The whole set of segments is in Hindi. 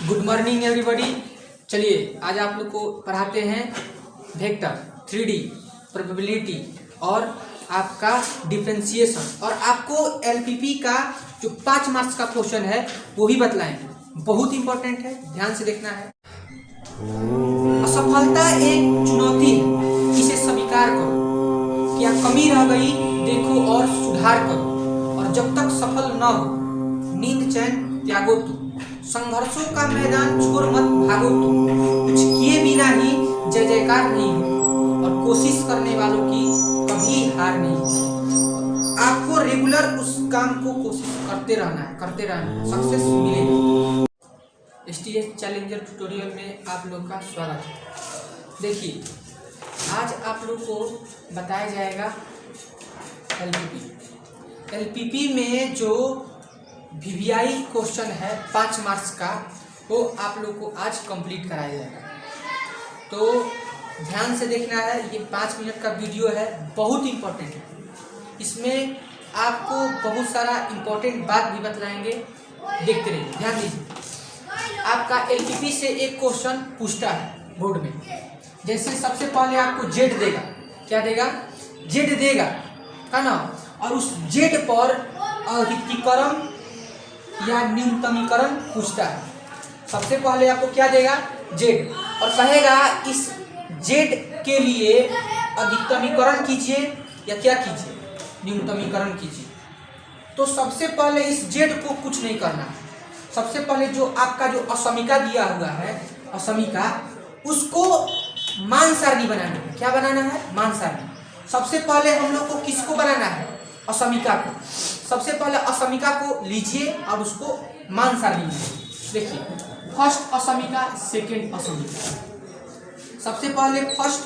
Good morning everybody. चलिए आज आप लोग को पढ़ाते हैं वेक्टर, 3D, प्रोबेबिलिटी और आपका डिफरेंशिएशन, और आपको एलपीपी का जो 5 मार्क्स का क्वेश्चन है वो भी बतलाएंगे। बहुत इंपॉर्टेंट है, ध्यान से देखना है। असफलता एक चुनौती है, इसे स्वीकार करो। क्या कमी रह गई देखो और सुधार करो, और जब तक सफल न हो नींद चैन त्यागो तुम। संघर्षों का मैदान छोड़ मत भागो तुम, कुछ किए बिना ही जय जयकार नहीं हो, और कोशिश करने वालों की कभी हार नहीं हो। आपको रेगुलर उस काम को कोशिश करते रहना है, सक्सेस मिलेगी। STS चैलेंजर ट्यूटोरियल में आप लोग का स्वागत है। देखिए आज आप लोग को बताया जाएगा एलपीपी में जो VVI क्वेश्चन है 5 मार्क्स का, वो आप लोग को आज कंप्लीट कराया जाएगा। तो ध्यान से देखना है, ये 5 मिनट का वीडियो है, बहुत इंपॉर्टेंट है। इसमें आपको बहुत सारा इंपॉर्टेंट बात भी बतलाएंगे, देखते रहिए, ध्यान दीजिए। आपका एलपीपी से एक क्वेश्चन पूछता है बोर्ड में। जैसे सबसे पहले आपको जेड देगा, क्या देगा? जेड देगा का ना, और उस जेड पर अधिकतरीकरण या न्यूनतमीकरण पूछता है। सबसे पहले आपको क्या देगा? जेड, और कहेगा इस जेड के लिए अधिकतमीकरण कीजिए या क्या कीजिए? न्यूनतमीकरण कीजिए। तो सबसे पहले इस जेड को कुछ नहीं करना है। सबसे पहले जो आपका जो असमीका दिया हुआ है, असमीका, उसको मान सारणी बनाना है। क्या बनाना है? मान सारणी। सबसे पहले हम लोग को किसको बनाना है? असमीका को। सबसे पहले असमीका को लीजिए और उसको मान सारणी लीजिए। देखिए फर्स्ट असमीका, सेकेंड असमीका। सबसे पहले फर्स्ट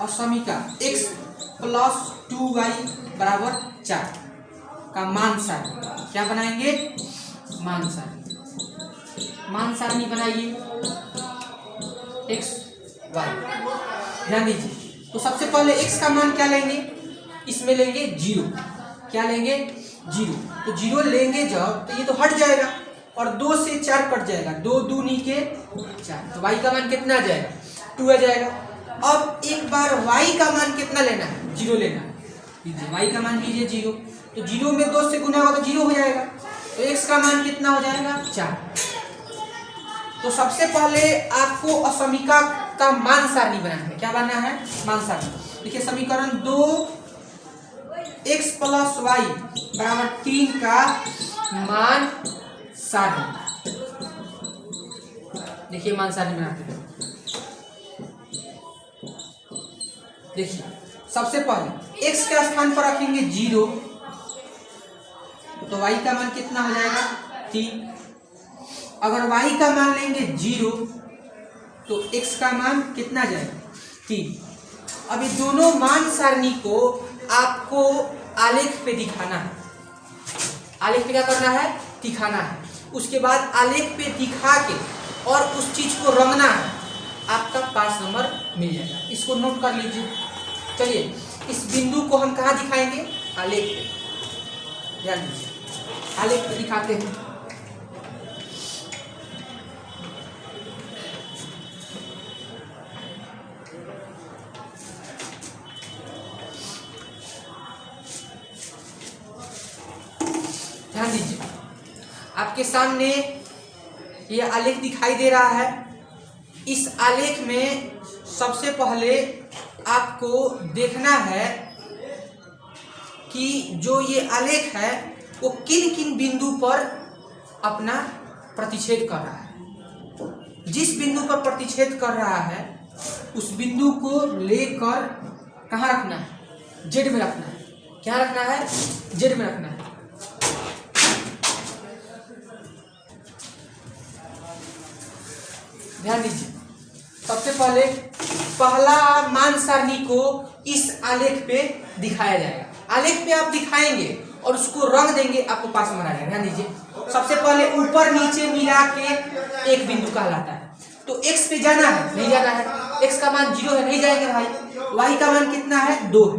असमीका x + 2y = 4 का मान सारणी क्या बनाएंगे? मान सारणी। मान सारणी बनाइए x y। ध्यान दीजिए, तो सबसे पहले x का मान क्या लेंगे? इसमें लेंगे 0। क्या लेंगे? 0। तो 0 लेंगे जब, तो ये तो हट जाएगा और 2 से 4 कट जाएगा, 2 दूनी के 4, तो y का मान कितना आ जाएगा? 2 आ जाएगा। अब एक बार y का मान कितना लेना है? 0 लेना है। y का मान लीजिए 0, तो 0 में 2 से गुना होगा तो 0 हो जाएगा, तो x का मान कितना हो जाएगा? 4। तो सबसे पहले आपको असमीका का मान सारणी बनाना है। क्या बनाना है? मान सारणी। देखिए समीकरण 2x + y = 3 का मान सारणी। देखिए मान सारणी बनाते हैं। देखिए सबसे पहले x के स्थान पर रखेंगे 0, तो y का मान कितना हो जाएगा? 3। अगर y का मान लेंगे 0, तो x का मान कितना जाएगा? 3। अब ये दोनों मान सारणी को आपको आलेख पे दिखाना है। आलेख पे क्या करना है? दिखाना है। उसके बाद आलेख पे दिखा के और उस चीज को रंगना है, आपका 5 नंबर मिल जाएगा। इसको नोट कर लीजिए। चलिए इस बिंदु को हम कहाँ दिखाएंगे? आलेख पे। ध्यान दीजिए, आलेख पे दिखाते हैं। ध्यान दीजिए, आपके सामने ये आलेख दिखाई दे रहा है। इस आलेख में सबसे पहले आपको देखना है कि जो ये आलेख है वो किन किन बिंदु पर अपना प्रतिच्छेद कर रहा है। जिस बिंदु पर प्रतिच्छेद कर रहा है उस बिंदु को लेकर कहाँ रखना है? जेड में रखना है। क्या रखना है? जेड में रखना है। ध्यान दीजिए, सबसे पहले पहला मान सारणी को इस आलेख पे दिखाया जाएगा। आलेख पे आप दिखाएंगे और उसको रंग देंगे, आपको 5 नंबर आ जाएगा। ध्यान दीजिए, सबसे पहले ऊपर नीचे मिला के एक बिंदु कहलाता है। तो x पे जाना है? नहीं जाना है। x का मान 0 है, नहीं जाएगा भाई। y का मान कितना है? 2 है।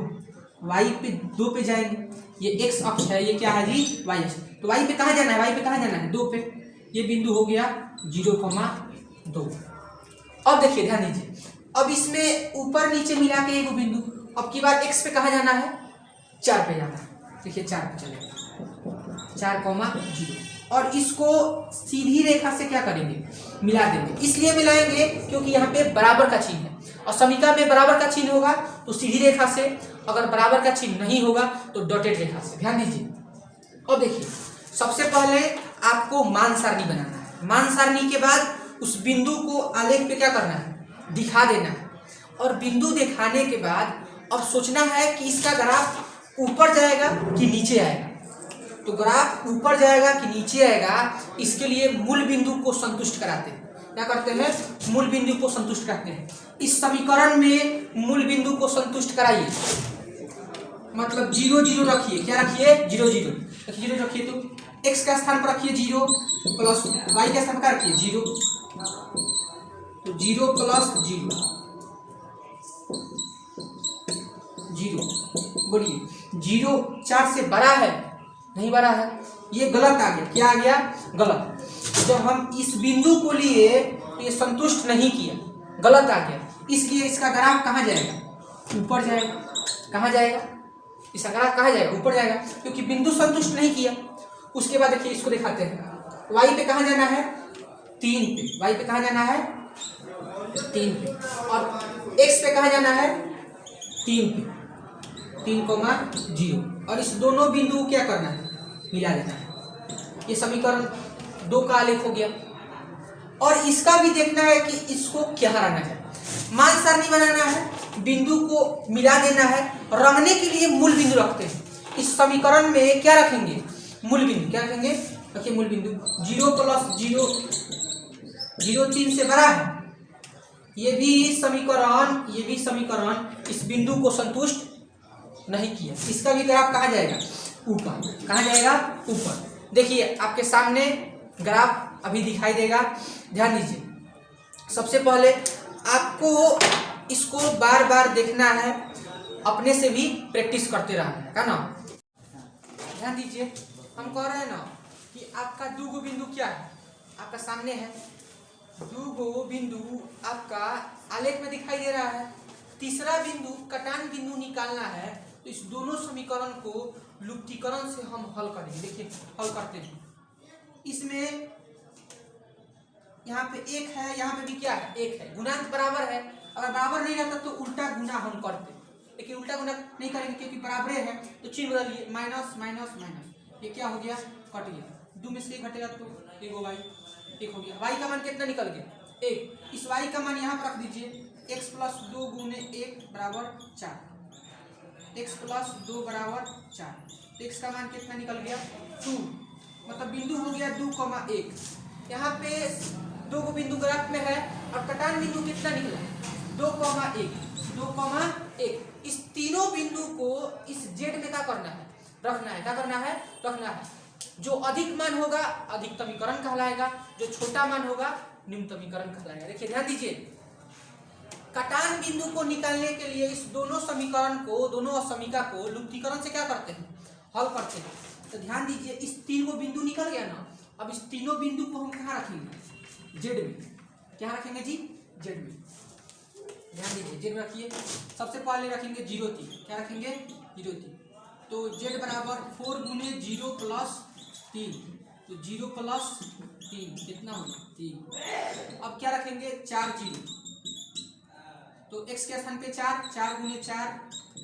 वाई पे 2 पे जाएंगे, ये एक्स अक्ष है, ये क्या है जी वाई अक्ष। तो वाई पे कहाँ जाना है, वाई पे कहाँ जाना है 2 पे, ये बिंदु हो गया 0,2। अब देखिए ध्यान दीजिए, अब इसमें ऊपर नीचे मिला के एक बिंदु, अब की बार एक्स पे कहाँ जाना है 4 पे जाना है, देखिए 4 पे चलेगा 4,0 और इसको सीधी रेखा से क्या करेंगे मिला देंगे, इसलिए मिलाएंगे क्योंकि यहाँ पे बराबर का चिन्ह है और समीकरण में बराबर का चिन्ह होगा तो सीधी रेखा से, अगर बराबर का चिन्ह नहीं होगा तो डॉटेड रेखा से। ध्यान दीजिए, अब देखिए सबसे पहले आपको मान सारणी बनाना है, मान सारणी के बाद उस बिंदु को आलेख पे क्या करना है दिखा देना है, और बिंदु दिखाने के बाद अब सोचना है कि इसका ग्राफ ऊपर जाएगा कि नीचे आएगा। तो ग्राफ ऊपर जाएगा कि नीचे आएगा, इसके लिए मूल बिंदु को संतुष्ट कराते हैं। क्या करते हैं, मूल बिंदु को संतुष्ट करते हैं। इस समीकरण में मूल बिंदु को संतुष्ट कराइए, मतलब 0 0 रखिए, क्या रखिए 0 0 रखिए, 0 रखिए तो x का स्थान पर रखिए 0 प्लस y के स्थान पर रखिए 0, तो 0 प्लस 0 0, बोलिए 0 4 से बड़ा है नहीं बड़ा है, ये गलत आ गया, क्या आ गया गलत। जब हम इस बिंदु को लिए तो ये संतुष्ट नहीं किया, गलत आ गया, इसलिए इसका ग्राफ कहाँ जाएगा ऊपर जाएगा। कहाँ जाएगा इसका ग्राफ कहाँ जाएगा ऊपर जाएगा, क्योंकि बिंदु संतुष्ट नहीं किया। उसके बाद देखिए इसको दिखाते हैं, y पे कहाँ जाना है 3 पे, y पे कहाँ जाना है 3 पे, और x पे कहाँ जाना है 3 पे 3,0, और इस दोनों बिंदु को क्या करना है मिला देना है। ये समीकरण 2 का आलेख हो गया, और इसका भी देखना है कि इसको क्या रहना है, मान सारणी बनाना है, बिंदु को मिला देना है। रंगने के लिए मूल बिंदु रखते हैं, इस समीकरण में क्या रखेंगे मूल बिंदु, क्या रखेंगे रखिए मूल बिंदु 0 प्लस 0 0 3 से बड़ा है, ये भी समीकरण इस बिंदु को संतुष्ट नहीं किया, इसका भी ग्राफ कहाँ जाएगा ऊपर, कहाँ जाएगा ऊपर। देखिए आपके सामने ग्राफ अभी दिखाई देगा, ध्यान दीजिए। सबसे पहले आपको इसको बार बार देखना है, अपने से भी प्रैक्टिस करते रहना है ना। ध्यान दीजिए, हम कह रहे हैं ना कि आपका 2 बिंदु क्या है, आपका सामने है 2 बिंदु आपका आलेख में दिखाई दे रहा है। तीसरा बिंदु कटान बिंदु निकालना है, तो इस दोनों समीकरण को लुप्तीकरण से हम हल करेंगे। देखिए हल करते हैं, इसमें यहाँ पे 1 है, यहाँ पे भी क्या है 1 है, गुणांक बराबर है। अगर बराबर नहीं रहता तो उल्टा गुना हम करते, लेकिन उल्टा गुना नहीं करेंगे क्योंकि बराबर है, तो चिन्ह बदलिए, माइनस माइनस माइनस, ये क्या हो गया कट गया, 2 में से 1 घटेगा तो 1 हो गया, y का मान कितना निकल गया 1। इस y का मान यहाँ पर रख दीजिए, x प्लस 2 गुने 1 बराबर 4, x प्लस 2 बराबर 4, तो x का मान कितना निकल गया 2, मतलब बिंदु हो गया 2,1। यहाँ पे 2 बिंदु ग्राफ में है और कटान बिंदु कितना निकला 2,1। इस तीनों बिंदु को इस z में क्या करना है रखना है। जो अधिक मान होगा अधिकतमीकरण कहलाएगा, जो छोटा मान होगा न्यूनतमीकरण कहलाएगा। देखिए ध्यान दीजिए, कटान बिंदु को निकालने के लिए इस दोनों समीकरण को, दोनों असमीका को लुप्तीकरण से क्या करते हैं हल करते हैं। तो ध्यान दीजिए, इस 3 बिंदु निकल गया ना, अब इस तीनों बिंदु को हम कहाँ रखेंगे z में, क्या रखेंगे जी z में। ध्यान दीजिए z में रखिए, सबसे पहले रखेंगे 0 3, क्या रखेंगे 0 3, तो z बराबर 4 गुने 0 प्लस 3, तो 0 प्लस 3 कितना होगा 3। अब क्या रखेंगे 4 0, तो x के स्थान पे 4 गुने 4,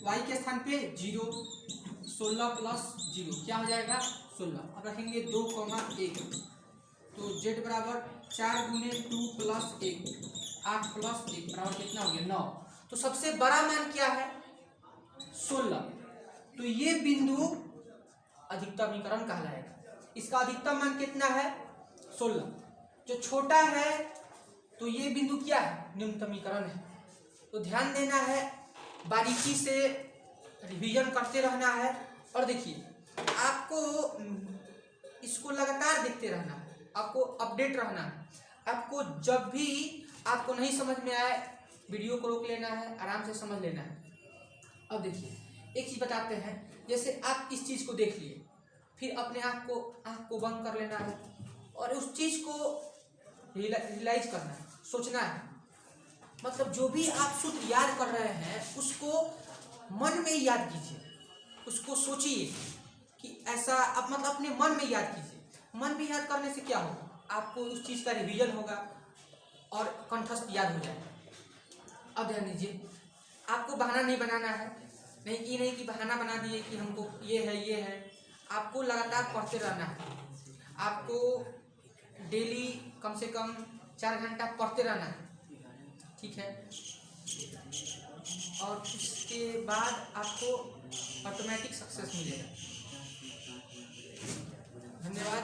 y के स्थान पे 0, 16 प्लस 0 क्या हो जाएगा 16। अब रखेंगे 2,1, तो z बराबर 4 गुने 2 प्लस 1, 8 प्लस 1 बराबर कितना हो गया 9। तो सबसे बड़ा मान क्या है 16, तो ये बिंदु अधिकतमीकरण कहलाएगा। इसका अधिकतम मान कितना है 16, जो छोटा है तो ये बिंदु क्या है न्यूनतमीकरण है। तो ध्यान देना है, बारीकी से रिवीजन करते रहना है, और देखिए आपको इसको लगातार देखते रहना है, आपको अपडेट रहना है। आपको जब भी आपको नहीं समझ में आए वीडियो को रोक लेना है, आराम से समझ लेना है। अब देखिए एक चीज बताते हैं, जैसे आप इस चीज को देख लिए, फिर अपने आँख को बंद कर लेना है और उस चीज को रियलाइज करना है, सोचना है। मतलब जो भी आप सूत्र याद कर रहे हैं उसको मन में याद कीजिए, उसको सोचिए कि ऐसा आप मतलब अपने मन में याद कीजिए। मन में याद करने से क्या होगा, आपको उस चीज़ का रिवीजन होगा और कंठस्थ याद हो जाएगा। अब ध्यान दीजिए, आपको बहाना नहीं बनाना है, नहीं कि बहाना बना दिए कि हमको ये है। आपको लगातार पढ़ते रहना है। आपको डेली कम से कम 4 घंटा पढ़ते रहना है, ठीक है। और उसके बाद आपको ऑटोमेटिक सक्सेस मिलेगा। धन्यवाद।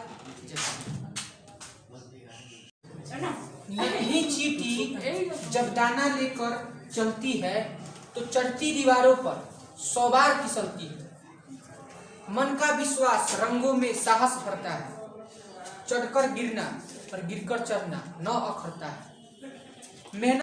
यही चींटी जब दाना लेकर चलती है तो चढ़ती दीवारों पर 100 बार फिसलती है। मन का विश्वास रंगों में साहस भरता है, चढ़कर गिरना और गिरकर चढ़ना न अखरता है। मेहनत